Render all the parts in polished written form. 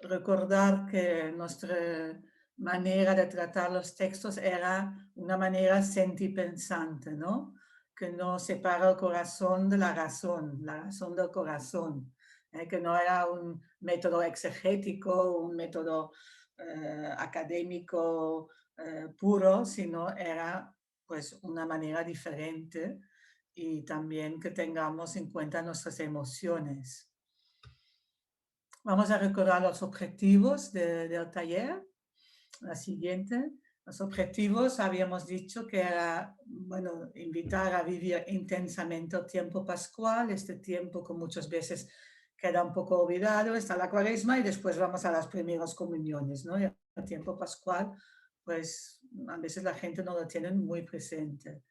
recordar que nuestra manera de tratar los textos era una manera sentipensante, ¿no? Que no separa el corazón de la razón del corazón, que no era un método exegético, un método académico puro, sino era pues una manera diferente y también que tengamos en cuenta nuestras emociones. Vamos a recordar los objetivos del taller. La siguiente. Los objetivos habíamos dicho que era, bueno, invitar a vivir intensamente el tiempo pascual, este tiempo que muchas veces queda un poco olvidado, está la cuaresma y después vamos a las primeras comuniones, ¿no? Y el tiempo pascual, pues a veces la gente no lo tiene muy presente.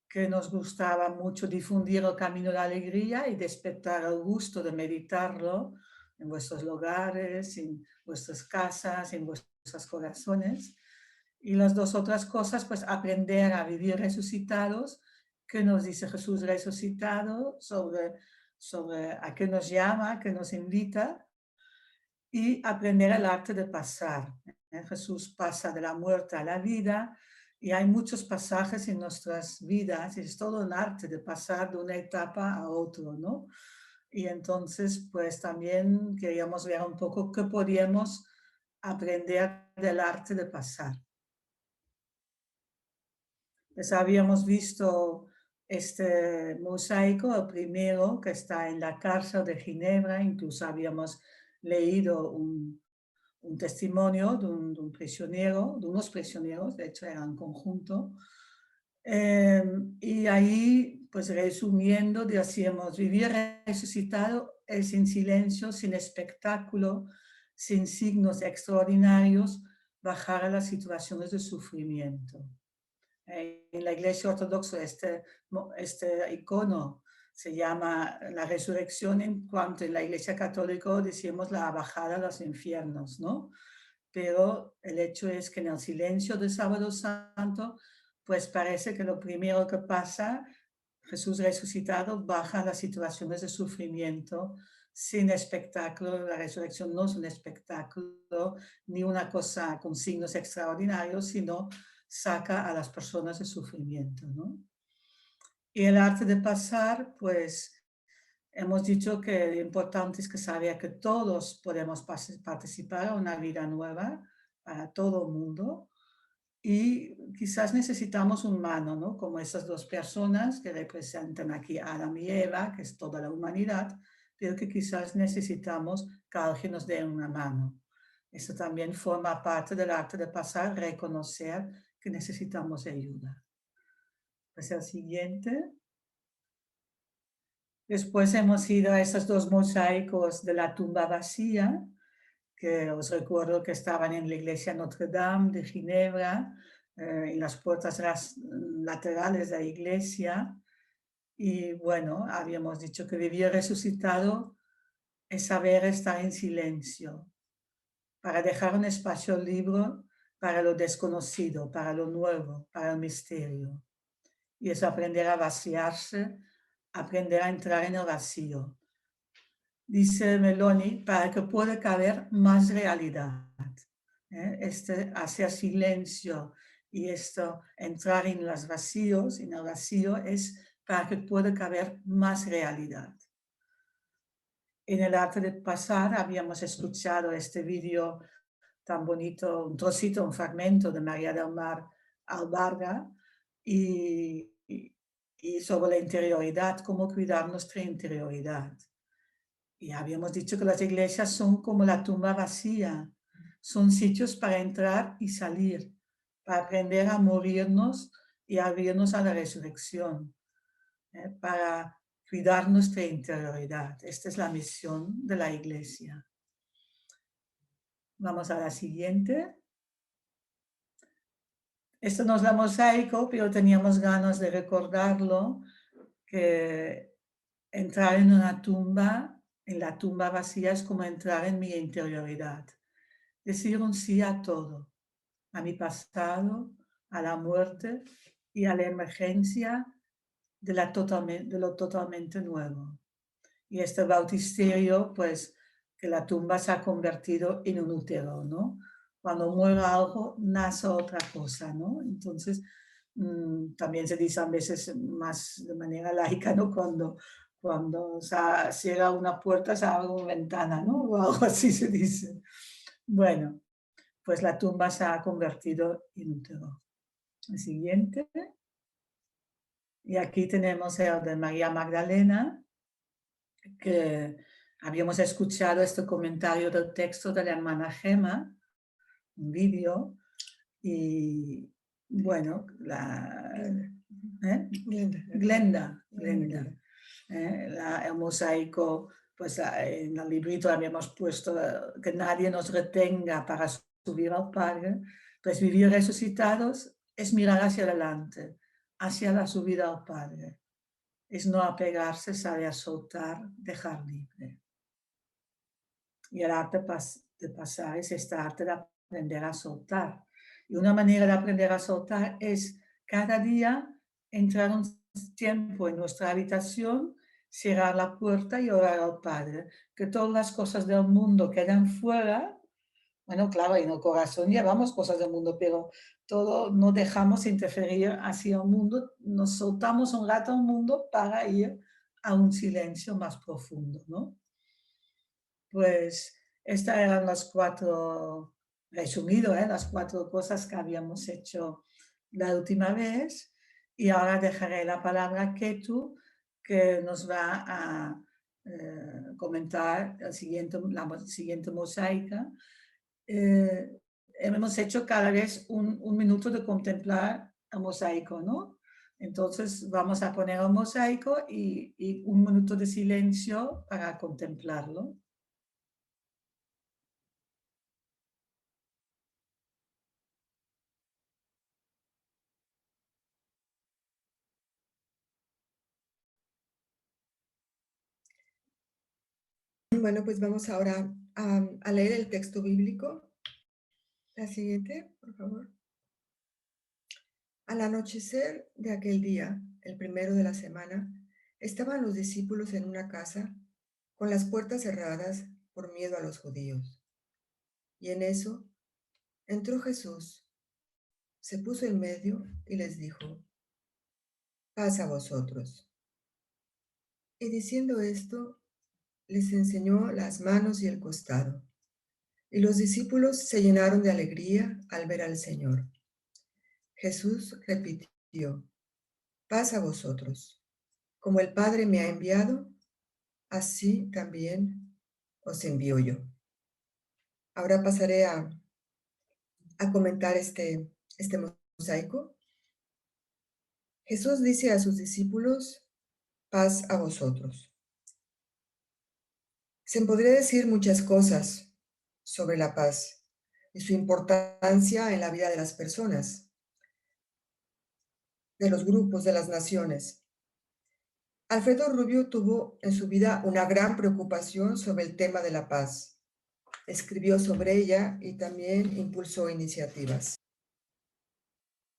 Que nos gustaba mucho difundir el camino de la alegría y despertar el gusto de meditarlo en vuestros hogares, en vuestras casas, en vuestros corazones. Y las dos otras cosas, pues aprender a vivir resucitados, qué nos dice Jesús resucitado, sobre a qué nos llama, a qué nos invita, y aprender el arte de pasar. Jesús pasa de la muerte a la vida y hay muchos pasajes en nuestras vidas y es todo un arte de pasar de una etapa a otra, ¿no? Y entonces, pues también queríamos ver un poco qué podíamos aprender del arte de pasar. Pues habíamos visto este mosaico, el primero que está en la cárcel de Ginebra, incluso habíamos leído un testimonio de un prisionero, de unos prisioneros, de hecho eran conjunto, y ahí, pues resumiendo, decíamos, vivir resucitado es en silencio, sin espectáculo, sin signos extraordinarios, bajar a las situaciones de sufrimiento. En la Iglesia Ortodoxa este icono se llama la resurrección, en cuanto en la Iglesia Católica decimos la bajada a los infiernos, ¿no? Pero el hecho es que en el silencio del Sábado Santo, pues parece que lo primero que pasa, Jesús resucitado baja a las situaciones de sufrimiento sin espectáculo. La resurrección no es un espectáculo ni una cosa con signos extraordinarios, sino saca a las personas de sufrimiento, ¿no? Y el arte de pasar, pues hemos dicho que lo importante es que sabía que todos podemos participar a una vida nueva para todo el mundo y quizás necesitamos un mano, ¿no? Como esas dos personas que representan aquí a Adán y Eva, que es toda la humanidad, pero que quizás necesitamos que alguien nos dé una mano. Eso también forma parte del arte de pasar, reconocer que necesitamos ayuda. Pues el siguiente. Después hemos ido a esos dos mosaicos de la tumba vacía, que os recuerdo que estaban en la iglesia Notre Dame de Ginebra, en las puertas laterales de la iglesia. Y bueno, habíamos dicho que vivir resucitado es saber estar en silencio, para dejar un espacio libre para lo desconocido, para lo nuevo, para el misterio. Y es aprender a vaciarse, aprender a entrar en el vacío. Dice Meloni, para que pueda caber más realidad. Este hacer silencio y esto, entrar en los vacíos, en el vacío, es para que pueda caber más realidad. En el arte de pasar habíamos escuchado este vídeo tan bonito, un trocito, un fragmento de María del Mar Albarga y sobre la interioridad, cómo cuidar nuestra interioridad. Y habíamos dicho que las iglesias son como la tumba vacía, son sitios para entrar y salir, para aprender a morirnos y abrirnos a la resurrección, para cuidar nuestra interioridad. Esta es la misión de la iglesia. Vamos a la siguiente. Esto no es la mosaico, pero teníamos ganas de recordarlo, que entrar en una tumba, en la tumba vacía, es como entrar en mi interioridad. Decir un sí a todo, a mi pasado, a la muerte y a la emergencia de lo totalmente nuevo. Y este bautisterio, pues, que la tumba se ha convertido en un útero, ¿no? Cuando muere algo, nace otra cosa, ¿no? Entonces, también se dice a veces más de manera laica, ¿no? Cuando se cierra una puerta, se abre una ventana, ¿no? O algo así se dice. Bueno, pues la tumba se ha convertido en útero. El siguiente. Y aquí tenemos el de María Magdalena, que habíamos escuchado este comentario del texto de la hermana Gema, un vídeo, y bueno, Glenda. El mosaico, pues en el librito habíamos puesto que nadie nos retenga para subir al Padre, pues vivir resucitados es mirar hacia adelante, hacia la subida al Padre. Es no apegarse, sabe a soltar, dejar libre. Y el arte de pasar es este arte de aprender a soltar. Y una manera de aprender a soltar es cada día entrar un tiempo en nuestra habitación, cerrar la puerta y orar al Padre. Que todas las cosas del mundo quedan fuera. Bueno, claro, en el corazón llevamos cosas del mundo, pero todo no dejamos interferir hacia el mundo, nos soltamos un rato al mundo para ir a un silencio más profundo, ¿no? Pues estas eran las cuatro, resumido, las cuatro cosas que habíamos hecho la última vez. Y ahora dejaré la palabra a Ketu, que nos va a comentar la siguiente mosaica. Hemos hecho cada vez un minuto de contemplar el mosaico, ¿no? Entonces vamos a poner el mosaico y un minuto de silencio para contemplarlo. Bueno, pues vamos ahora a leer el texto bíblico. La siguiente, por favor. Al anochecer de aquel día, el primero de la semana, estaban los discípulos en una casa con las puertas cerradas por miedo a los judíos. Y en eso entró Jesús, se puso en medio y les dijo: paz a vosotros. Y diciendo esto, les enseñó las manos y el costado. Y los discípulos se llenaron de alegría al ver al Señor. Jesús repitió: paz a vosotros. Como el Padre me ha enviado, así también os envío yo. Ahora pasaré a comentar este mosaico. Jesús dice a sus discípulos: paz a vosotros. Se podría decir muchas cosas sobre la paz y su importancia en la vida de las personas, de los grupos, de las naciones. Alfredo Rubio tuvo en su vida una gran preocupación sobre el tema de la paz. Escribió sobre ella y también impulsó iniciativas.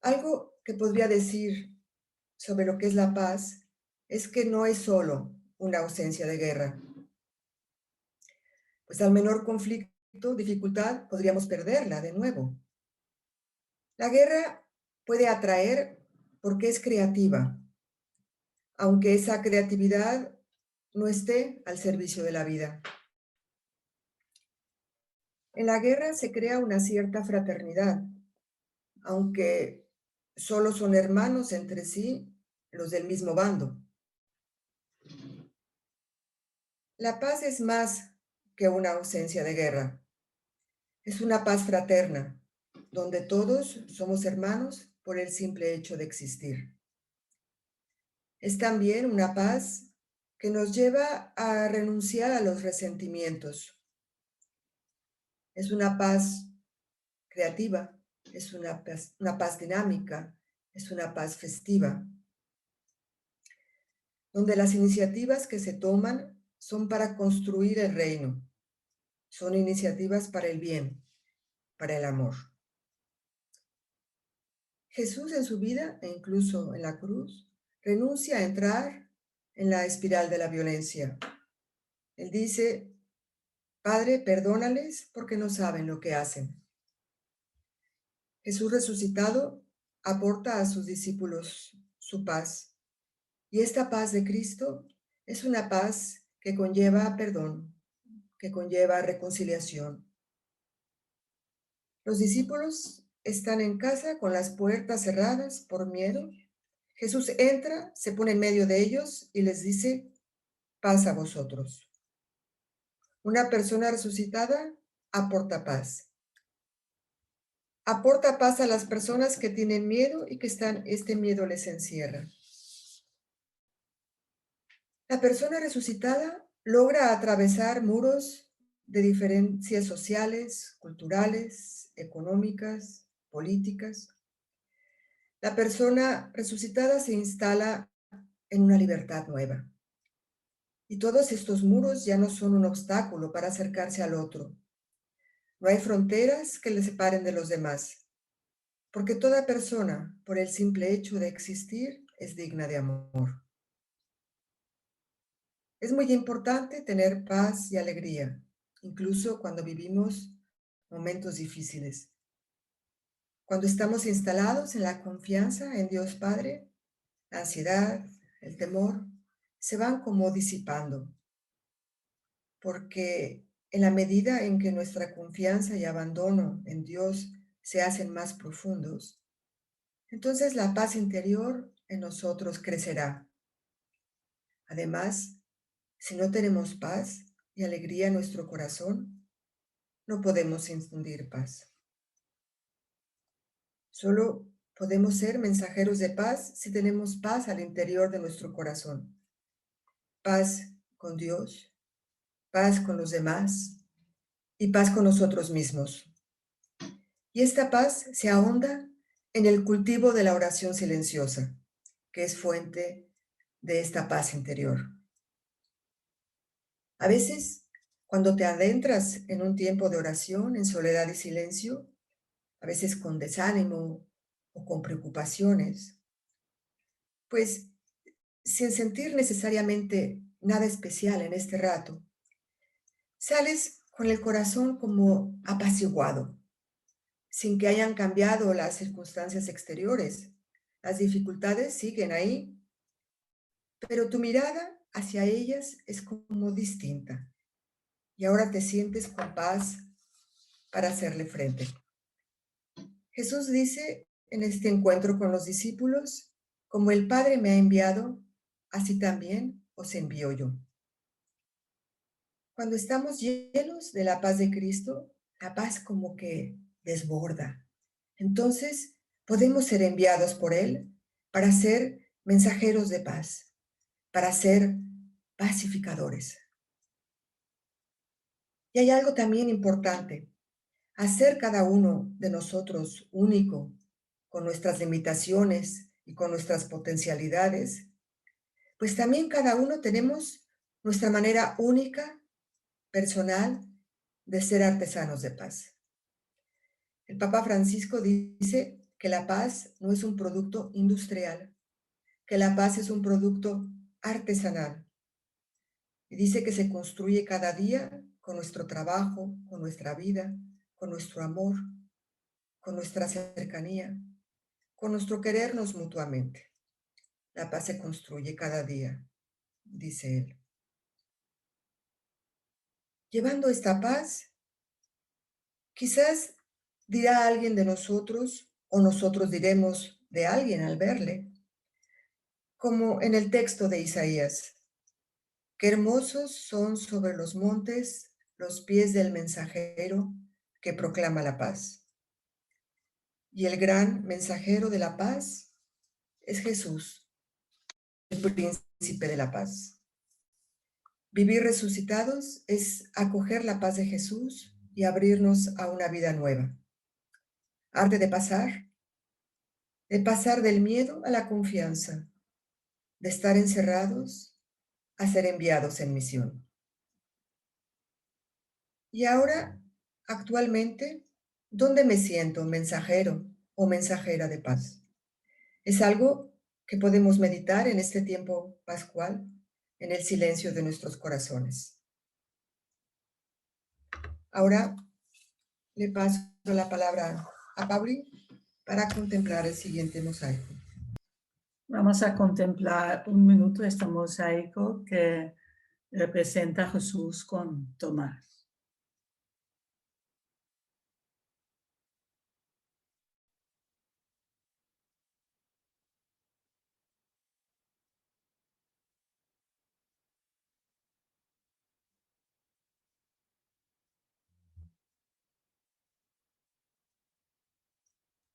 Algo que podría decir sobre lo que es la paz es que no es solo una ausencia de guerra. Pues al menor conflicto, dificultad, podríamos perderla de nuevo. La guerra puede atraer porque es creativa, aunque esa creatividad no esté al servicio de la vida. En la guerra se crea una cierta fraternidad, aunque solo son hermanos entre sí los del mismo bando. La paz es más que una ausencia de guerra. Es una paz fraterna, donde todos somos hermanos por el simple hecho de existir. Es también una paz que nos lleva a renunciar a los resentimientos. Es una paz creativa, es una paz dinámica, es una paz festiva, donde las iniciativas que se toman son para construir el reino, son iniciativas para el bien, para el amor. Jesús en su vida e incluso en la cruz renuncia a entrar en la espiral de la violencia. Él dice: Padre, perdónales porque no saben lo que hacen. Jesús resucitado aporta a sus discípulos su paz. Y esta paz de Cristo es una paz que conlleva perdón, que conlleva reconciliación. Los discípulos están en casa con las puertas cerradas por miedo. Jesús entra, se pone en medio de ellos y les dice, paz a vosotros. Una persona resucitada aporta paz. Aporta paz a las personas que tienen miedo y que este miedo les encierra. La persona resucitada logra atravesar muros de diferencias sociales, culturales, económicas, políticas. La persona resucitada se instala en una libertad nueva. Y todos estos muros ya no son un obstáculo para acercarse al otro. No hay fronteras que le separen de los demás, porque toda persona, por el simple hecho de existir, es digna de amor. Es muy importante tener paz y alegría, incluso cuando vivimos momentos difíciles. Cuando estamos instalados en la confianza en Dios Padre, la ansiedad, el temor, se van como disipando, porque en la medida en que nuestra confianza y abandono en Dios se hacen más profundos, entonces la paz interior en nosotros crecerá. Además, si no tenemos paz y alegría en nuestro corazón, no podemos infundir paz. Solo podemos ser mensajeros de paz si tenemos paz al interior de nuestro corazón. Paz con Dios, paz con los demás y paz con nosotros mismos. Y esta paz se ahonda en el cultivo de la oración silenciosa, que es fuente de esta paz interior. A veces, cuando te adentras en un tiempo de oración, en soledad y silencio, a veces con desánimo o con preocupaciones, pues sin sentir necesariamente nada especial en este rato, sales con el corazón como apaciguado, sin que hayan cambiado las circunstancias exteriores. Las dificultades siguen ahí, pero tu mirada hacia ellas es como distinta y ahora te sientes con paz para hacerle frente. Jesús dice en este encuentro con los discípulos, como el Padre me ha enviado, así también os envío yo. Cuando estamos llenos de la paz de Cristo, la paz como que desborda. Entonces podemos ser enviados por Él para ser mensajeros de paz, para ser pacificadores. Y hay algo también importante, hacer cada uno de nosotros único, con nuestras limitaciones y con nuestras potencialidades, pues también cada uno tenemos nuestra manera única, personal, de ser artesanos de paz. El Papa Francisco dice que la paz no es un producto industrial, que la paz es un producto artesanal. Y dice que se construye cada día con nuestro trabajo, con nuestra vida, con nuestro amor, con nuestra cercanía, con nuestro querernos mutuamente. La paz se construye cada día, dice él. Llevando esta paz, quizás dirá alguien de nosotros, o nosotros diremos de alguien al verle, como en el texto de Isaías, qué hermosos son sobre los montes los pies del mensajero que proclama la paz. Y el gran mensajero de la paz es Jesús, el príncipe de la paz. Vivir resucitados es acoger la paz de Jesús y abrirnos a una vida nueva. Arte de pasar del miedo a la confianza, de estar encerrados a ser enviados en misión. Y ahora, actualmente, ¿dónde me siento mensajero o mensajera de paz? Es algo que podemos meditar en este tiempo pascual, en el silencio de nuestros corazones. Ahora le paso la palabra a Pauli para contemplar el siguiente mosaico. Vamos a contemplar un minuto este mosaico que representa a Jesús con Tomás.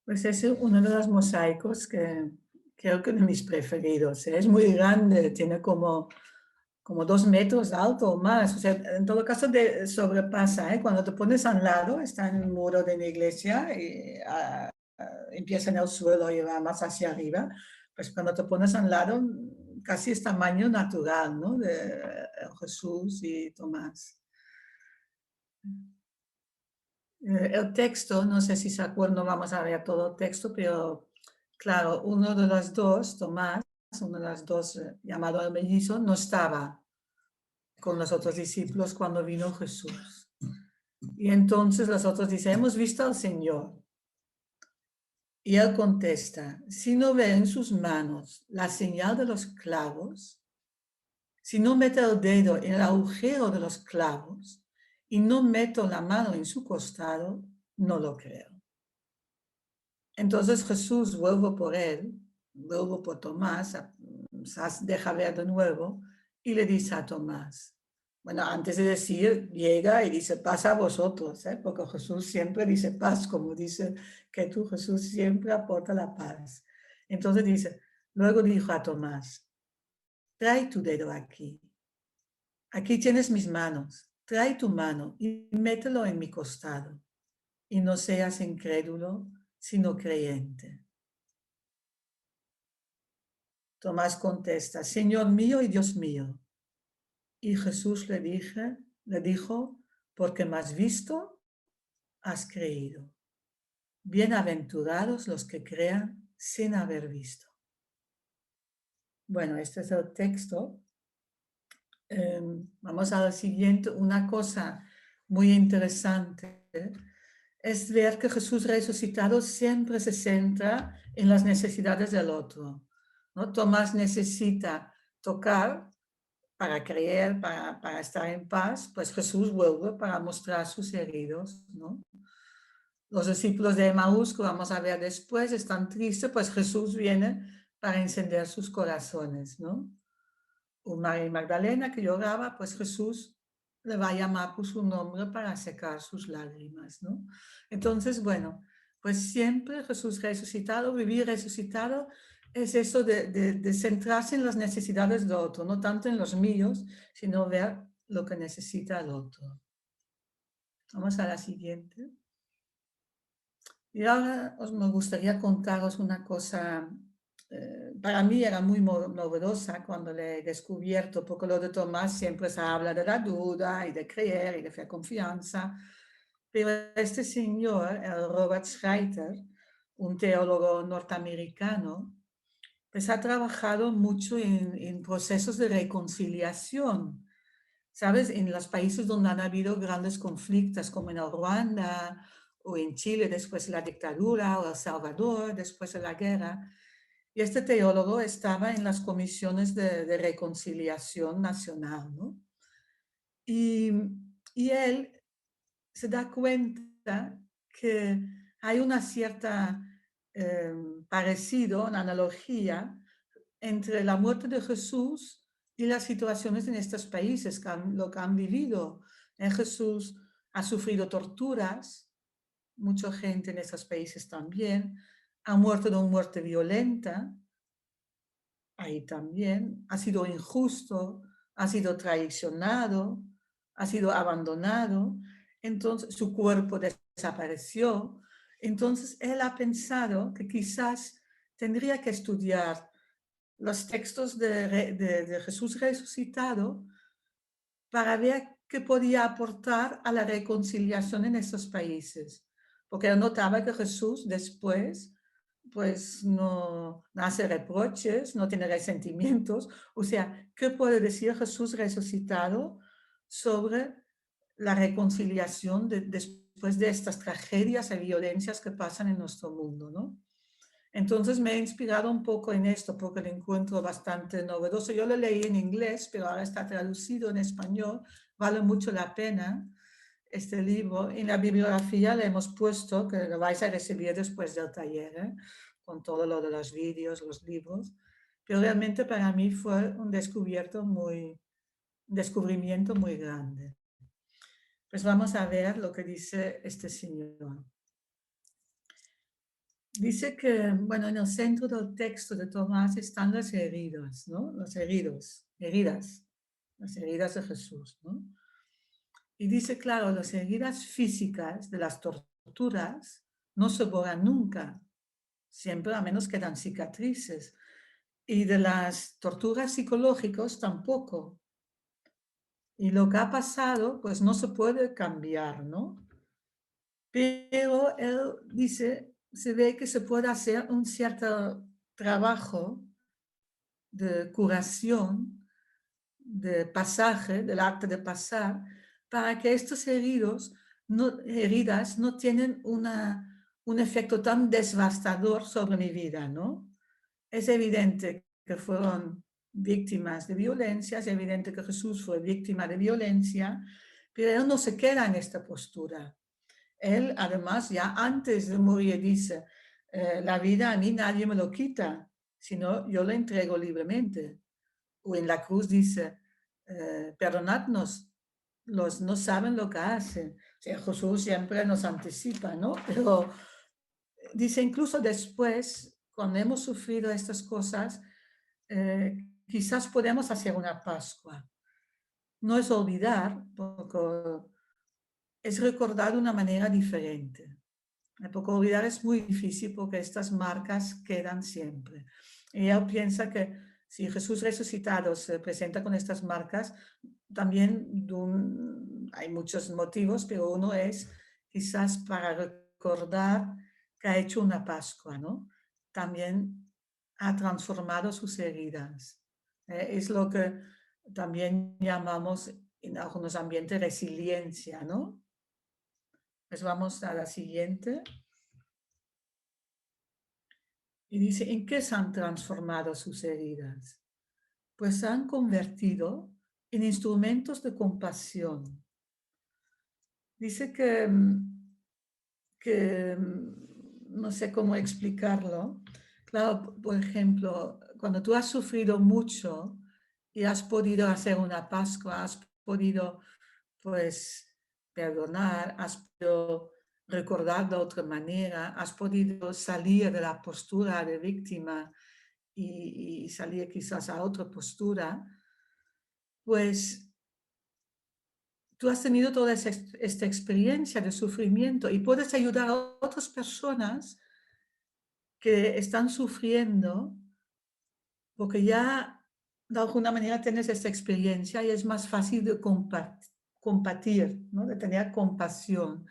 Pues es uno de los mosaicos que creo que de mis preferidos. Es muy grande, tiene como 2 metros alto o más. O sea, en todo caso sobrepasa. Cuando te pones al lado, está en el muro de la iglesia y empieza en el suelo y va más hacia arriba. Pues cuando te pones al lado, casi es tamaño natural, ¿no? De Jesús y Tomás. El texto, no sé si se acuerdan, no vamos a ver todo el texto, pero claro, uno de los dos, Tomás, uno de los dos llamado el mellizo, no estaba con los otros discípulos cuando vino Jesús. Y entonces los otros dicen, hemos visto al Señor. Y él contesta, si no ve en sus manos la señal de los clavos, si no mete el dedo en el agujero de los clavos y no meto la mano en su costado, no lo creo. Entonces Jesús vuelve por él, vuelve por Tomás, deja ver de nuevo y le dice a Tomás, bueno, antes de decir, llega y dice, paz a vosotros, porque Jesús siempre dice paz, como dice que tú, Jesús, siempre aporta la paz. Entonces dice, luego dijo a Tomás, trae tu dedo aquí. Aquí tienes mis manos, trae tu mano y mételo en mi costado. Y no seas incrédulo, sino creyente. Tomás contesta, Señor mío y Dios mío. Y Jesús le dijo, porque me has visto, has creído. Bienaventurados los que crean sin haber visto. Bueno, este es el texto. Vamos al siguiente. Una cosa muy interesante es ver que Jesús resucitado siempre se centra en las necesidades del otro, ¿no? Tomás necesita tocar para creer, para estar en paz, pues Jesús vuelve para mostrar sus heridos, ¿no? Los discípulos de Emaús, que vamos a ver después, están tristes, pues Jesús viene para encender sus corazones, ¿no? O María Magdalena que lloraba, pues Jesús le va a llamar por su nombre para secar sus lágrimas, ¿no? Entonces, bueno, pues siempre Jesús resucitado, vivir resucitado, es eso de centrarse en las necesidades del otro, no tanto en los míos, sino ver lo que necesita el otro. Vamos a la siguiente. Y ahora me gustaría contaros una cosa, para mí era muy novedosa cuando le he descubierto, porque lo de Tomás siempre se habla de la duda y de creer y de fe confianza, pero este señor, el Robert Schreiter, un teólogo norteamericano, pues ha trabajado mucho en procesos de reconciliación, ¿sabes? En los países donde han habido grandes conflictos, como en el Ruanda o en Chile después de la dictadura, o El Salvador después de la guerra. Y este teólogo estaba en las comisiones de reconciliación nacional, ¿no? Y, y él se da cuenta que hay una cierta parecido, una analogía entre la muerte de Jesús y las situaciones en estos países, lo que han vivido. Jesús ha sufrido torturas, mucha gente en esos países también, ha muerto de una muerte violenta, ahí también, ha sido injusto, ha sido traicionado, ha sido abandonado, entonces su cuerpo desapareció. Entonces él ha pensado que quizás tendría que estudiar los textos de Jesús resucitado para ver qué podía aportar a la reconciliación en esos países. Porque él notaba que Jesús después pues no hace reproches, no tiene resentimientos. O sea, ¿qué puede decir Jesús resucitado sobre la reconciliación después de estas tragedias y violencias que pasan en nuestro mundo, ¿no? Entonces me he inspirado un poco en esto porque lo encuentro bastante novedoso. Yo lo leí en inglés, pero ahora está traducido en español. Vale mucho la pena este libro. En la bibliografía le hemos puesto, que lo vais a recibir después del taller, ¿eh? Con todo lo de los vídeos, los libros. Pero realmente para mí fue un descubrimiento muy grande. Pues vamos a ver lo que dice este señor. Dice que, bueno, en el centro del texto de Tomás están las heridas, ¿no? Los heridas, las heridas de Jesús, ¿no? Y dice, claro, las heridas físicas de las torturas no se borran nunca, siempre a menos que dan cicatrices. Y de las torturas psicológicas tampoco. Y lo que ha pasado, pues no se puede cambiar, ¿no? Pero él dice, se ve que se puede hacer un cierto trabajo de curación, de pasaje, del arte de pasar, para que estos heridas no tienen un efecto tan devastador sobre mi vida, ¿no? Es evidente que fueron víctimas de violencia, es evidente que Jesús fue víctima de violencia, pero él no se queda en esta postura. Él, además, ya antes de morir dice, la vida a mí nadie me lo quita, sino yo la entrego libremente. O en la cruz dice, perdonadnos, los no saben lo que hacen. O sea, Jesús siempre nos anticipa, ¿no? Pero dice, incluso después, cuando hemos sufrido estas cosas, quizás podemos hacer una Pascua. No es olvidar, porque es recordar de una manera diferente. Porque olvidar es muy difícil porque estas marcas quedan siempre. Y él piensa que si Jesús resucitado se presenta con estas marcas, también hay muchos motivos, pero uno es quizás para recordar que ha hecho una Pascua, ¿no? También ha transformado sus heridas. Es lo que también llamamos en algunos ambientes resiliencia, ¿no? Pues vamos a la siguiente. Y dice, ¿en qué se han transformado sus heridas? Pues se han convertido en instrumentos de compasión. Dice que no sé cómo explicarlo. Claro, por ejemplo, cuando tú has sufrido mucho y has podido hacer una Pascua, has podido, pues, perdonar, has podido recordar de otra manera, has podido salir de la postura de víctima y salir quizás a otra postura, pues tú has tenido toda esta experiencia de sufrimiento y puedes ayudar a otras personas que están sufriendo porque ya de alguna manera tienes esta experiencia y es más fácil de compatir, ¿no? De tener compasión.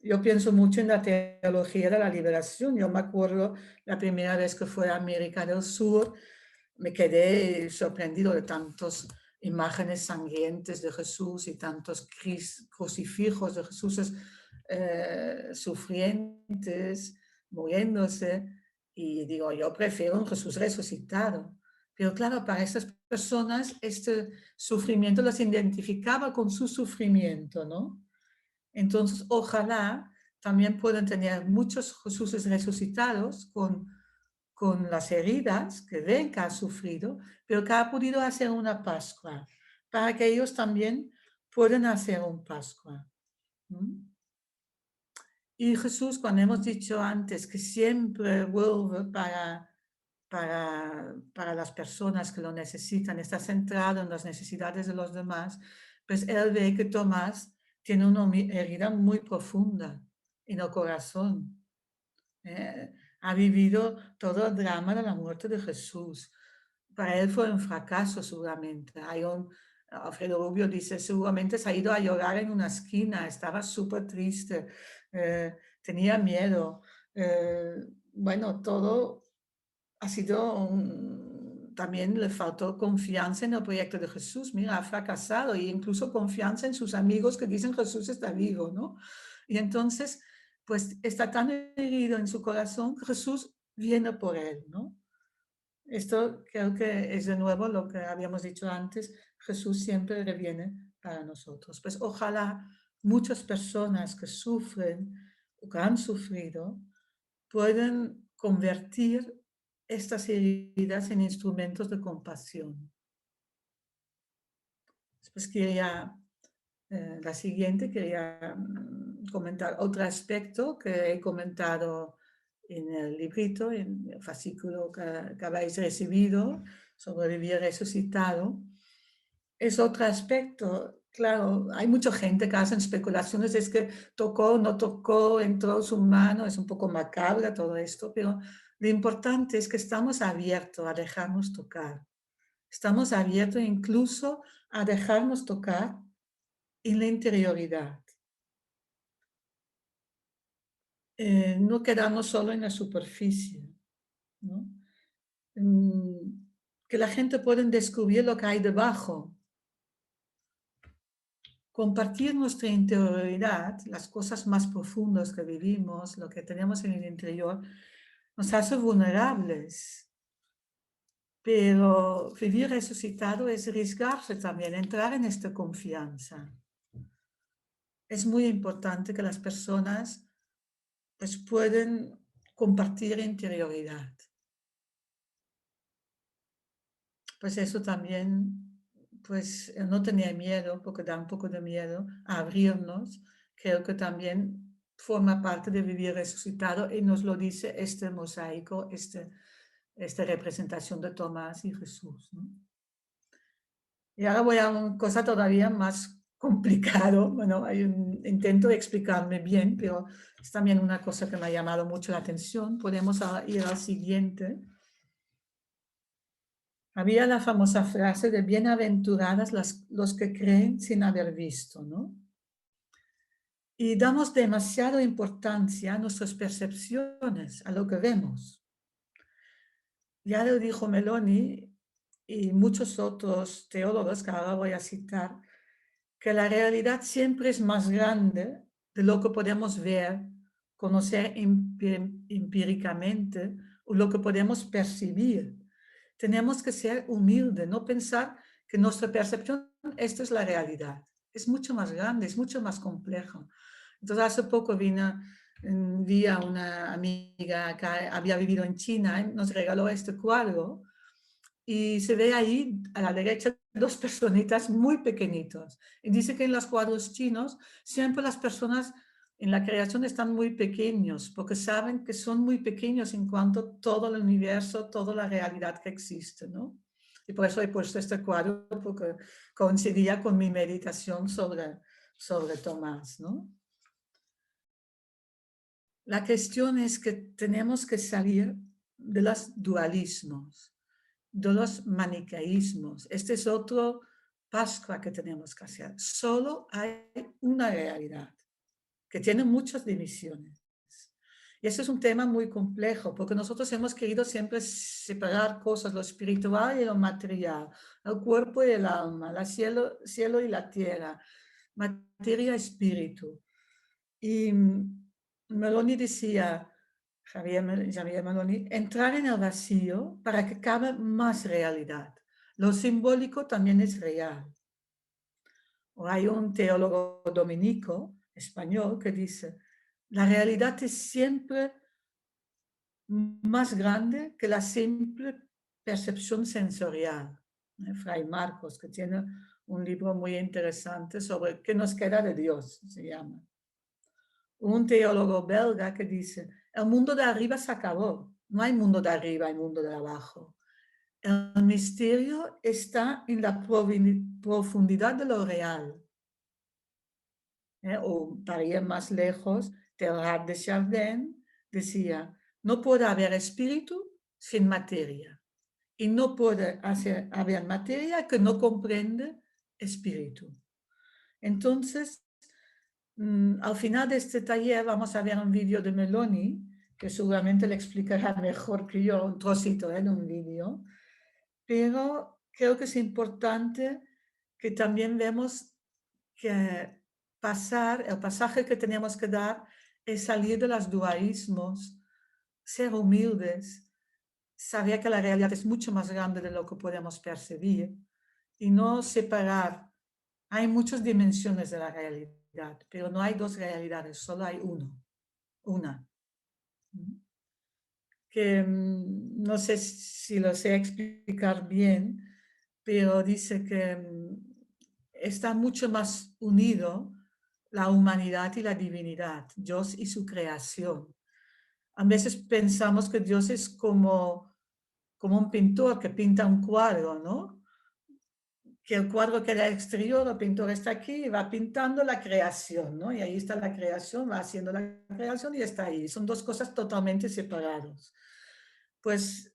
Yo pienso mucho en la teología de la liberación. Yo me acuerdo la primera vez que fui a América del Sur, me quedé sorprendido de tantas imágenes sangrientes de Jesús y tantos crucifijos de Jesús sufrientes, muriéndose. Y digo, yo prefiero un Jesús resucitado. Pero claro, para estas personas este sufrimiento los identificaba con su sufrimiento, ¿no? Entonces, ojalá también puedan tener muchos Jesuses resucitados con las heridas que ven que ha sufrido, pero que ha podido hacer una Pascua, para que ellos también puedan hacer un Pascua. ¿Mm? Y Jesús, cuando hemos dicho antes que siempre vuelve para las personas que lo necesitan, está centrado en las necesidades de los demás, pues él ve que Tomás tiene una herida muy profunda en el corazón. Ha vivido todo el drama de la muerte de Jesús. Para él fue un fracaso seguramente. Alfredo Rubio dice, seguramente se ha ido a llorar en una esquina, estaba súper triste, tenía miedo. Bueno, todo ha sido también le faltó confianza en el proyecto de Jesús. Mira, ha fracasado e incluso confianza en sus amigos que dicen Jesús está vivo, ¿no? Y entonces, pues está tan herido en su corazón que Jesús viene por él, ¿no? Esto creo que es de nuevo lo que habíamos dicho antes, Jesús siempre reviene para nosotros. Pues ojalá muchas personas que sufren o que han sufrido pueden convertir estas heridas en instrumentos de compasión. Después quería, la siguiente, quería comentar otro aspecto que he comentado en el librito, en el fascículo que habéis recibido sobre vivir resucitado. Es otro aspecto, claro, hay mucha gente que hacen especulaciones, es que tocó, no tocó, entró su mano, es un poco macabra todo esto, pero lo importante es que estamos abiertos a dejarnos tocar. Estamos abiertos incluso a dejarnos tocar en la interioridad. No quedarnos solo en la superficie, ¿no? Que la gente pueda descubrir lo que hay debajo. Compartir nuestra interioridad, las cosas más profundas que vivimos, lo que tenemos en el interior, nos hace vulnerables. Pero vivir resucitado es arriesgarse también, entrar en esta confianza. Es muy importante que las personas pues, pueden compartir interioridad. Pues eso también, pues no tenía miedo, porque da un poco de miedo a abrirnos. Creo que también forma parte de vivir resucitado y nos lo dice este mosaico, esta representación de Tomás y Jesús, ¿no? Y ahora voy a una cosa todavía más complicado. Bueno, intento explicarme bien, pero es también una cosa que me ha llamado mucho la atención. Podemos ir al siguiente. Había la famosa frase de bienaventuradas los que creen sin haber visto, ¿no? Y damos demasiada importancia a nuestras percepciones, a lo que vemos. Ya lo dijo Meloni y muchos otros teólogos que ahora voy a citar, que la realidad siempre es más grande de lo que podemos ver, conocer empíricamente o lo que podemos percibir. Tenemos que ser humildes, no pensar que nuestra percepción, esta es la realidad. Es mucho más grande, es mucho más complejo. Entonces, hace poco vi a una amiga que había vivido en China, nos regaló este cuadro y se ve ahí a la derecha dos personitas muy pequeñitos. Y dice que en los cuadros chinos siempre las personas en la creación están muy pequeños, porque saben que son muy pequeños en cuanto a todo el universo, toda la realidad que existe, ¿no? Y por eso he puesto este cuadro, porque coincidía con mi meditación sobre Tomás, ¿no? La cuestión es que tenemos que salir de los dualismos, de los maniqueísmos. Este es otro Pascua que tenemos que hacer. Solo hay una realidad que tiene muchas divisiones. Y eso es un tema muy complejo, porque nosotros hemos querido siempre separar cosas, lo espiritual y lo material, el cuerpo y el alma, el cielo y la tierra, materia y espíritu. Y Meloni decía, Javier Meloni, entrar en el vacío para que cabe más realidad. Lo simbólico también es real. O hay un teólogo dominico español que dice, la realidad es siempre más grande que la simple percepción sensorial. Fray Marcos, que tiene un libro muy interesante sobre qué nos queda de Dios, se llama. Un teólogo belga que dice, el mundo de arriba se acabó, no hay mundo de arriba, hay mundo de abajo. El misterio está en la profundidad de lo real. O para ir más lejos, Teilhard de Chardin decía, no puede haber espíritu sin materia. Y no puede haber materia que no comprende espíritu. Entonces, al final de este taller vamos a ver un vídeo de Meloni, que seguramente le explicará mejor que yo, un trocito de un vídeo, pero creo que es importante que también vemos que el pasaje que tenemos que dar es salir de los dualismos, ser humildes, saber que la realidad es mucho más grande de lo que podemos percibir y no separar. Hay muchas dimensiones de la realidad, pero no hay dos realidades, solo hay una. Que no sé si lo sé explicar bien, pero dice que está mucho más unido la humanidad y la divinidad, Dios y su creación. A veces pensamos que Dios es como un pintor que pinta un cuadro, ¿no? Que el cuadro queda exterior, el pintor está aquí y va pintando la creación, ¿no? Y ahí está la creación, va haciendo la creación y está ahí. Son dos cosas totalmente separadas. Pues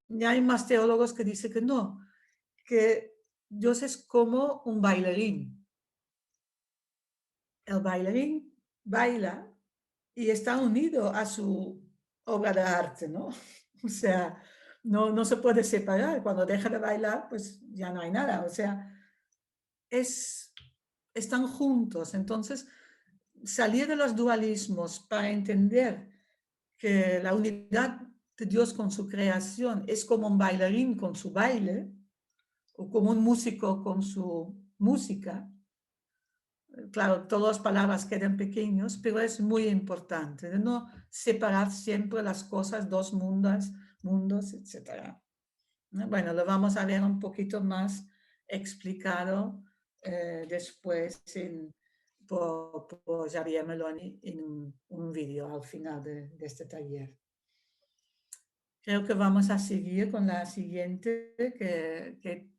ya hay más teólogos que dicen que no, que Dios es como un bailarín. El bailarín baila y está unido a su obra de arte, ¿no? O sea, no se puede separar. Cuando deja de bailar, pues ya no hay nada. O sea, están juntos. Entonces, salir de los dualismos para entender que la unidad de Dios con su creación es como un bailarín con su baile, o como un músico con su música. Claro, todas las palabras quedan pequeños, pero es muy importante de no separar siempre las cosas, dos mundos, etc. Bueno, lo vamos a ver un poquito más explicado después por Javier Meloni en un vídeo al final de este taller. Creo que vamos a seguir con la siguiente,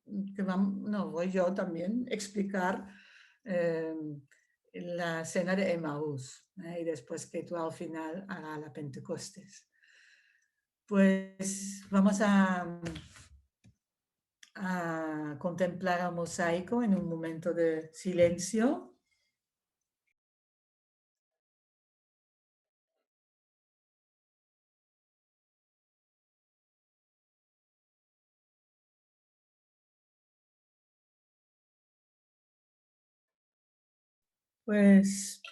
voy yo también explicar la cena de Emaús, y después que tú al final hará la Pentecostés. Pues vamos a contemplar el mosaico en un momento de silencio. Pues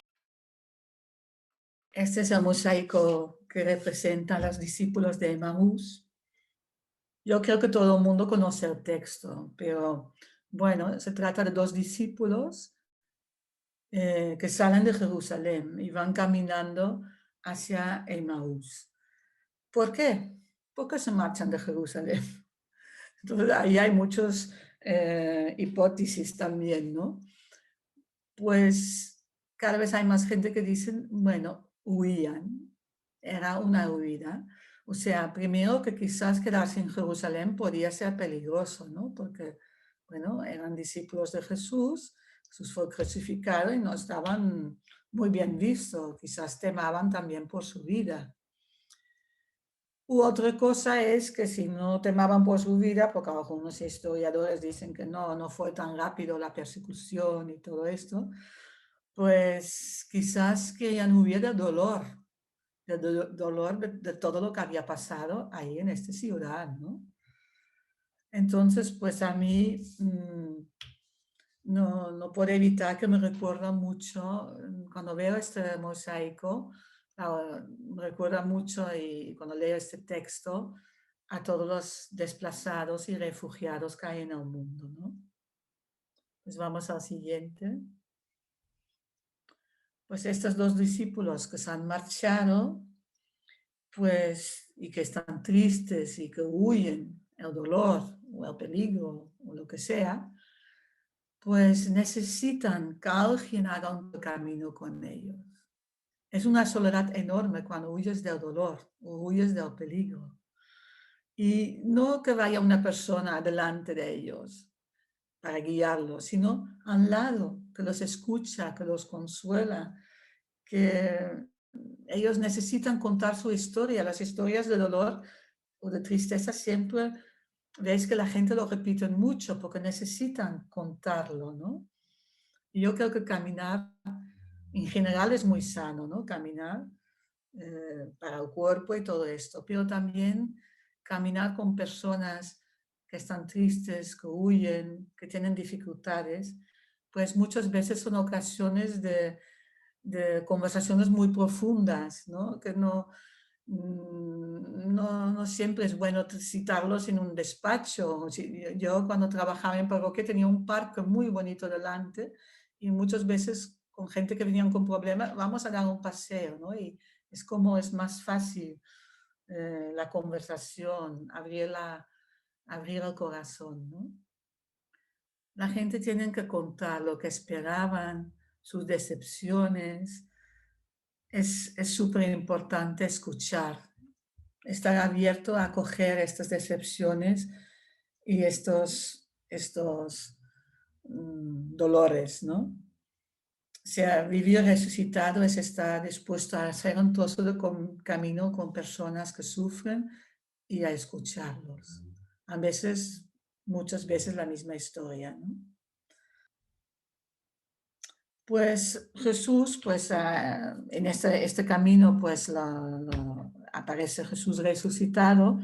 este es el mosaico que representa a los discípulos de Emaús. Yo creo que todo el mundo conoce el texto, pero bueno, se trata de dos discípulos que salen de Jerusalén y van caminando hacia Emaús. ¿Por qué? Porque se marchan de Jerusalén. Entonces ahí hay muchas hipótesis también, ¿no? Pues cada vez hay más gente que dicen, bueno, huían, era una huida. O sea, primero que quizás quedarse en Jerusalén podía ser peligroso, ¿no? Porque, bueno, eran discípulos de Jesús, Jesús fue crucificado y no estaban muy bien vistos, quizás temaban también por su vida. U otra cosa es que si no temaban por su vida, porque algunos historiadores dicen que no fue tan rápido la persecución y todo esto, pues quizás querían huir del dolor, dolor de todo lo que había pasado ahí en esta ciudad, ¿no? Entonces, pues a mí no puedo evitar que me recuerda mucho, cuando veo este mosaico, me recuerda mucho y cuando leo este texto a todos los desplazados y refugiados que hay en el mundo, ¿no? Pues vamos al siguiente. Pues estos dos discípulos que se han marchado, pues, y que están tristes y que huyen el dolor o el peligro o lo que sea, pues necesitan que alguien haga un camino con ellos. Es una soledad enorme cuando huyes del dolor o huyes del peligro. Y no que vaya una persona delante de ellos para guiarlos, sino al lado, que los escucha, que los consuela, que ellos necesitan contar su historia. Las historias de dolor o de tristeza siempre veis que la gente lo repite mucho porque necesitan contarlo, ¿no? Y yo creo que caminar en general es muy sano, ¿no? Caminar para el cuerpo y todo esto, pero también caminar con personas que están tristes, que huyen, que tienen dificultades, pues muchas veces son ocasiones de conversaciones muy profundas, ¿no? Que no siempre es bueno citarlos en un despacho. Yo cuando trabajaba en parroquia tenía un parque muy bonito delante y muchas veces con gente que venían con problemas, vamos a dar un paseo, ¿no? Y es como es más fácil la conversación, abrir el corazón, ¿no? La gente tiene que contar lo que esperaban, sus decepciones. Es súper importante escuchar, estar abierto a acoger estas decepciones y estos dolores, ¿no? O sea, vivir resucitado es estar dispuesto a hacer un trozo de camino con personas que sufren y a escucharlos. A veces, muchas veces la misma historia, ¿no? Pues Jesús, pues en este camino, pues aparece Jesús resucitado.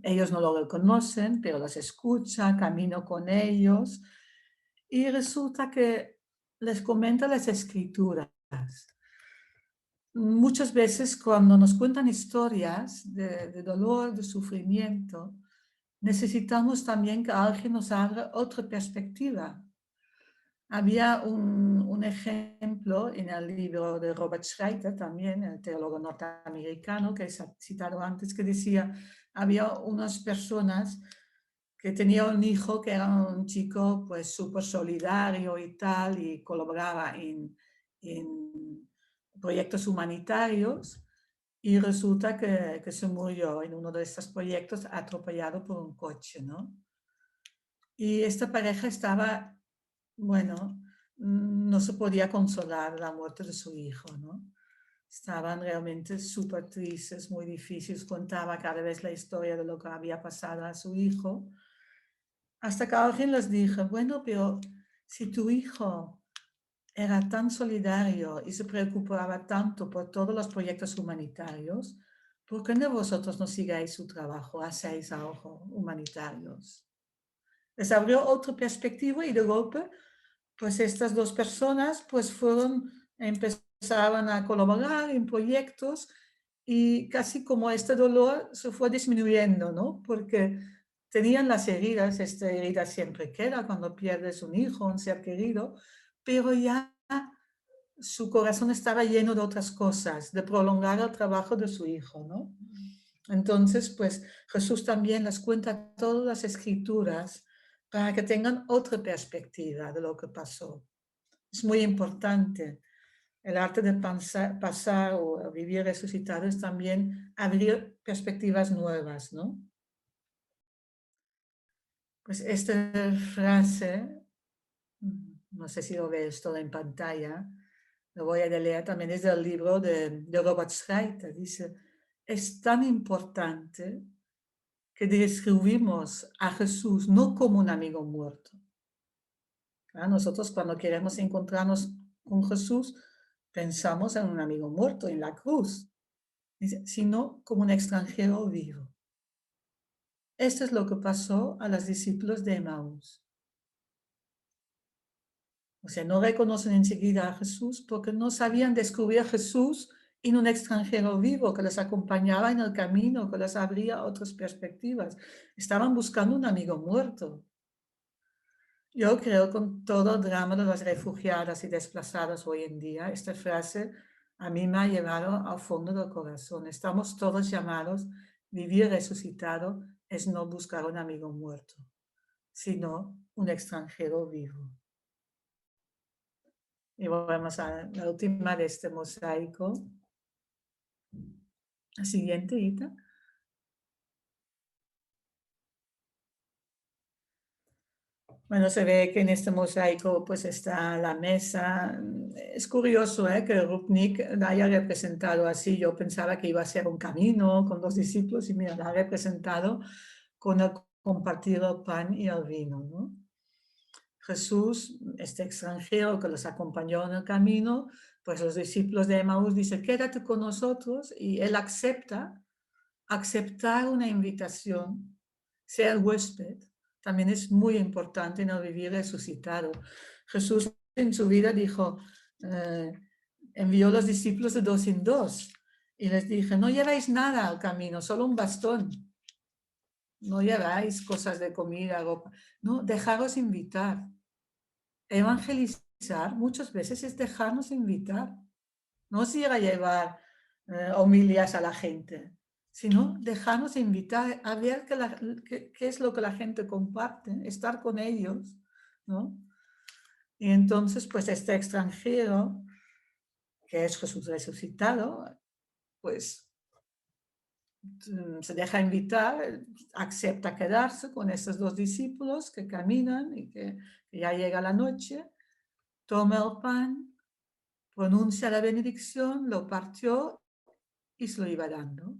Ellos no lo reconocen, pero los escucha, camino con ellos y resulta que les comenta las escrituras. Muchas veces cuando nos cuentan historias de dolor, de sufrimiento, necesitamos también que alguien nos abra otra perspectiva. Había un ejemplo en el libro de Robert Schreiter, también, el teólogo norteamericano que he citado antes, que decía, había unas personas que tenían un hijo que era un chico pues súper solidario y tal, y colaboraba en proyectos humanitarios, y resulta que se murió en uno de estos proyectos atropellado por un coche, ¿no? Y esta pareja estaba, bueno, no se podía consolar la muerte de su hijo, ¿no? Estaban realmente súper tristes, muy difíciles. Contaba cada vez la historia de lo que había pasado a su hijo. Hasta que alguien les dijo, bueno, pero si tu hijo era tan solidario y se preocupaba tanto por todos los proyectos humanitarios, ¿por qué no vosotros no sigáis su trabajo, hacéis algo humanitarios? Les abrió otra perspectiva y de golpe, pues estas dos personas pues empezaban a colaborar en proyectos y casi como este dolor se fue disminuyendo, ¿no? Porque tenían las heridas, esta herida siempre queda cuando pierdes un hijo, un ser querido, pero ya su corazón estaba lleno de otras cosas, de prolongar el trabajo de su hijo, ¿no? Entonces, pues Jesús también les cuenta todas las escrituras para que tengan otra perspectiva de lo que pasó. Es muy importante. El arte de pasar o vivir resucitado es también abrir perspectivas nuevas, ¿no? Pues esta frase, no sé si lo ves todo en pantalla, lo voy a leer también, es del libro de Robert Schreiter. Dice, es tan importante que describimos a Jesús no como un amigo muerto. Nosotros cuando queremos encontrarnos con Jesús, pensamos en un amigo muerto, en la cruz, sino como un extranjero vivo. Esto es lo que pasó a los discípulos de Emaús. O sea, no reconocen enseguida a Jesús porque no sabían descubrir a Jesús en un extranjero vivo que les acompañaba en el camino, que les abría otras perspectivas. Estaban buscando un amigo muerto. Yo creo con todo el drama de las refugiadas y desplazadas hoy en día, esta frase a mí me ha llevado al fondo del corazón. Estamos todos llamados, vivir resucitado es no buscar un amigo muerto, sino un extranjero vivo. Y volvemos a la última de este mosaico. La siguiente, Ita. Bueno, se ve que en este mosaico pues está la mesa. Es curioso que Rupnik la haya representado así. Yo pensaba que iba a ser un camino con dos discípulos y mira, la ha representado con el compartir el pan y el vino, ¿no? Jesús, este extranjero que los acompañó en el camino, pues los discípulos de Emaús dicen, quédate con nosotros, y él aceptar una invitación, ser huésped, también es muy importante en el vivir resucitado. Jesús en su vida dijo, envió a los discípulos de 2 en 2 y les dije, no lleváis nada al camino, solo un bastón. No lleváis cosas de comida, ropa. No, dejaros invitar. Evangelizar muchas veces es dejarnos invitar. No es ir a llevar homilias a la gente, sino dejarnos invitar a ver qué es lo que la gente comparte, estar con ellos, ¿no? Y entonces, pues este extranjero, que es Jesús resucitado, pues se deja invitar, acepta quedarse con esos 2 discípulos que caminan y que ya llega la noche, toma el pan, pronuncia la benedicción, lo partió y se lo iba dando.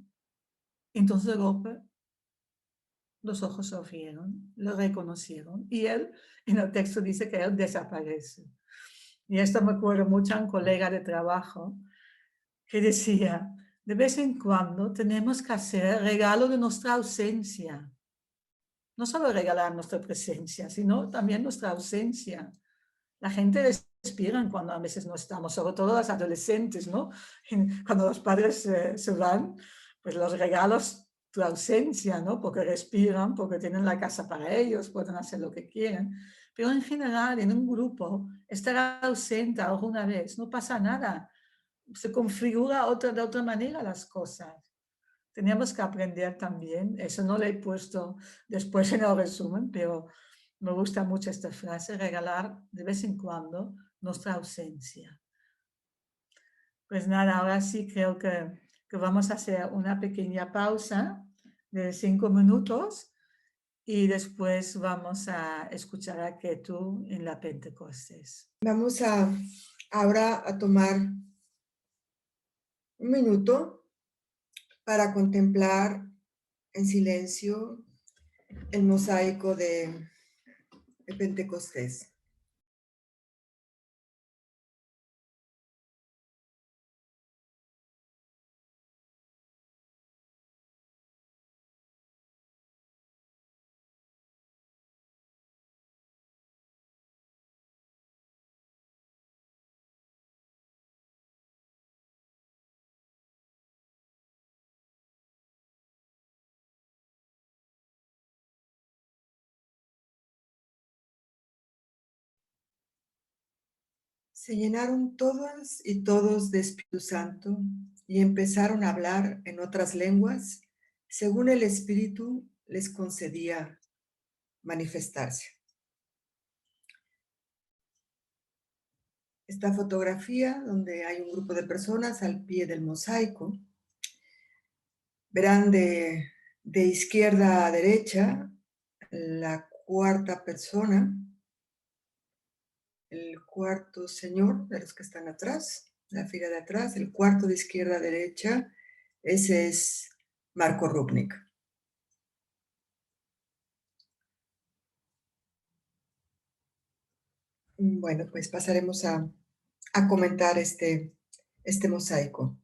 Entonces de golpe los ojos se abrieron, lo reconocieron y él, en el texto dice que él desaparece. Y esto me acuerdo mucho a un colega de trabajo que decía, de vez en cuando tenemos que hacer regalo de nuestra ausencia. No solo regalar nuestra presencia, sino también nuestra ausencia. La gente respira cuando a veces no estamos, sobre todo los adolescentes, ¿no? Cuando los padres se van, pues los regalos, tu ausencia, ¿no? Porque respiran, porque tienen la casa para ellos, pueden hacer lo que quieran. Pero en general, en un grupo, estar ausente alguna vez no pasa nada. Se configura de otra manera las cosas. Teníamos que aprender también, eso no lo he puesto después en el resumen, pero me gusta mucho esta frase, regalar de vez en cuando nuestra ausencia. Pues nada, ahora sí creo que vamos a hacer una pequeña pausa de 5 minutos y después vamos a escuchar a Ketu en la Pentecostés. Vamos ahora a tomar un minuto para contemplar en silencio el mosaico de Pentecostés. Se llenaron todas y todos de Espíritu Santo y empezaron a hablar en otras lenguas, según el Espíritu les concedía manifestarse. Esta fotografía, donde hay un grupo de personas al pie del mosaico, verán de izquierda a derecha la cuarta persona, el cuarto señor de los que están atrás, la fila de atrás, el cuarto de izquierda a derecha, ese es Marco Rupnik. Bueno, pues pasaremos a comentar este mosaico.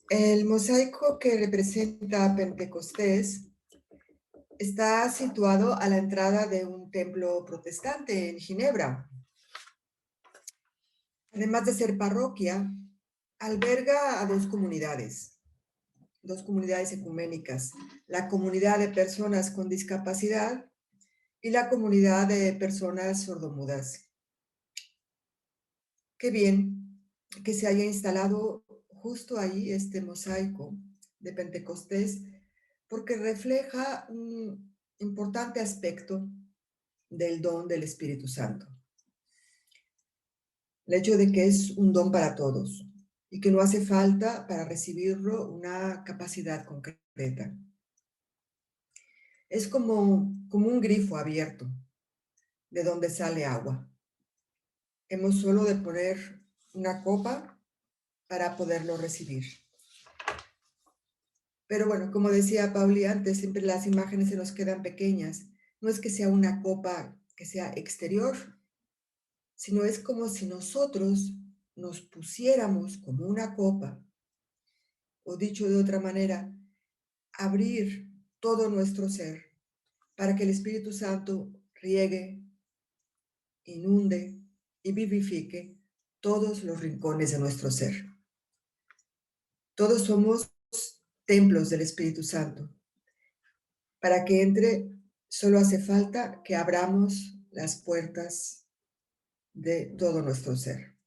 El mosaico que representa a Pentecostés está situado a la entrada de un templo protestante en Ginebra. Además de ser parroquia, alberga a dos comunidades ecuménicas, la comunidad de personas con discapacidad y la comunidad de personas sordomudas. Qué bien que se haya instalado justo ahí este mosaico de Pentecostés, porque refleja un importante aspecto del don del Espíritu Santo. El hecho de que es un don para todos y que no hace falta para recibirlo una capacidad concreta. Es como un grifo abierto de donde sale agua. Hemos solo de poner una copa para poderlo recibir. Pero bueno, como decía Pauli antes, siempre las imágenes se nos quedan pequeñas. No es que sea una copa que sea exterior, sino es como si nosotros nos pusiéramos como una copa, o dicho de otra manera, abrir todo nuestro ser para que el Espíritu Santo riegue, inunde y vivifique todos los rincones de nuestro ser. Todos somos templos del Espíritu Santo. Para que entre, solo hace falta que abramos las puertas de todo nuestro ser.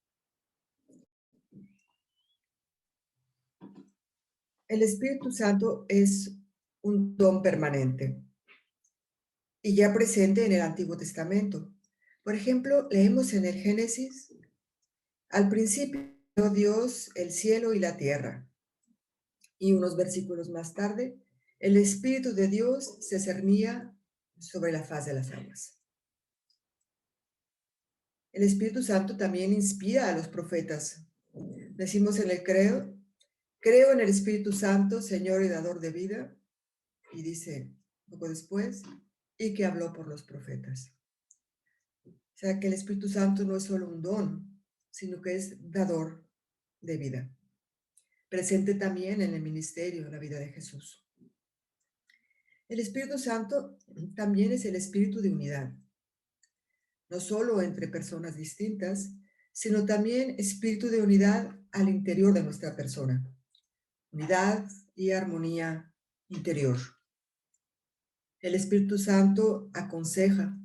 El Espíritu Santo es un don permanente y ya presente en el Antiguo Testamento. Por ejemplo, leemos en el Génesis: al principio creó Dios el cielo y la tierra. Y unos versículos más tarde, el Espíritu de Dios se cernía sobre la faz de las aguas. El Espíritu Santo también inspira a los profetas. Decimos en el credo: creo en el Espíritu Santo, Señor y dador de vida. Y dice poco después: y que habló por los profetas. O sea que el Espíritu Santo no es solo un don, sino que es dador de vida. Presente también en el ministerio, en la vida de Jesús. El Espíritu Santo también es el espíritu de unidad, no solo entre personas distintas, sino también espíritu de unidad al interior de nuestra persona. Unidad y armonía interior. El Espíritu Santo aconseja,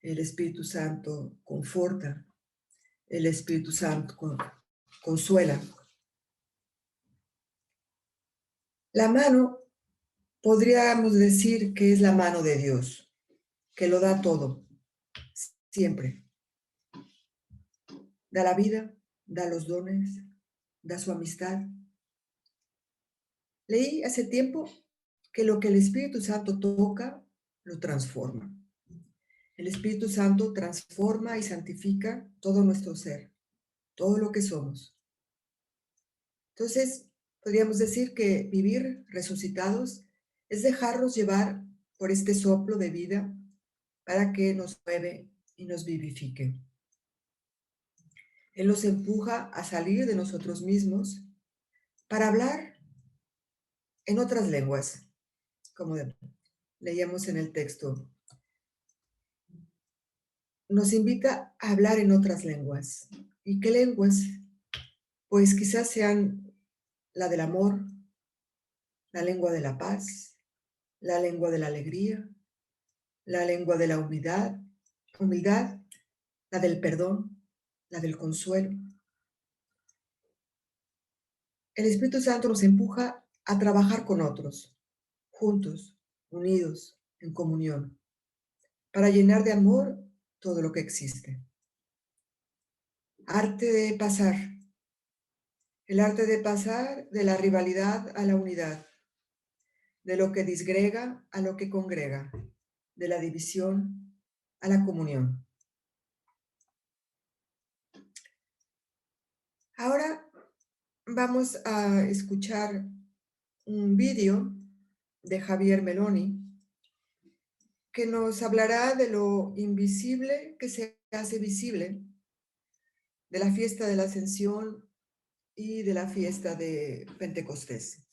el Espíritu Santo conforta, el Espíritu Santo consuela. La mano, podríamos decir que es la mano de Dios, que lo da todo, siempre. Da la vida, da los dones, da su amistad. Leí hace tiempo que lo que el Espíritu Santo toca, lo transforma. El Espíritu Santo transforma y santifica todo nuestro ser, todo lo que somos. Entonces, podríamos decir que vivir resucitados es dejarnos llevar por este soplo de vida para que nos mueve y nos vivifique. Él nos empuja a salir de nosotros mismos para hablar en otras lenguas, como leíamos en el texto. Nos invita a hablar en otras lenguas. ¿Y qué lenguas? Pues quizás sean la del amor, la lengua de la paz, la lengua de la alegría, la lengua de la humildad, la del perdón, la del consuelo. El Espíritu Santo nos empuja a trabajar con otros, juntos, unidos, en comunión, para llenar de amor todo lo que existe. Arte de pasar. El arte de pasar de la rivalidad a la unidad, de lo que disgrega a lo que congrega, de la división a la comunión. Ahora vamos a escuchar un vídeo de Javier Meloni que nos hablará de lo invisible que se hace visible, de la fiesta de la Ascensión y de la fiesta de Pentecostés.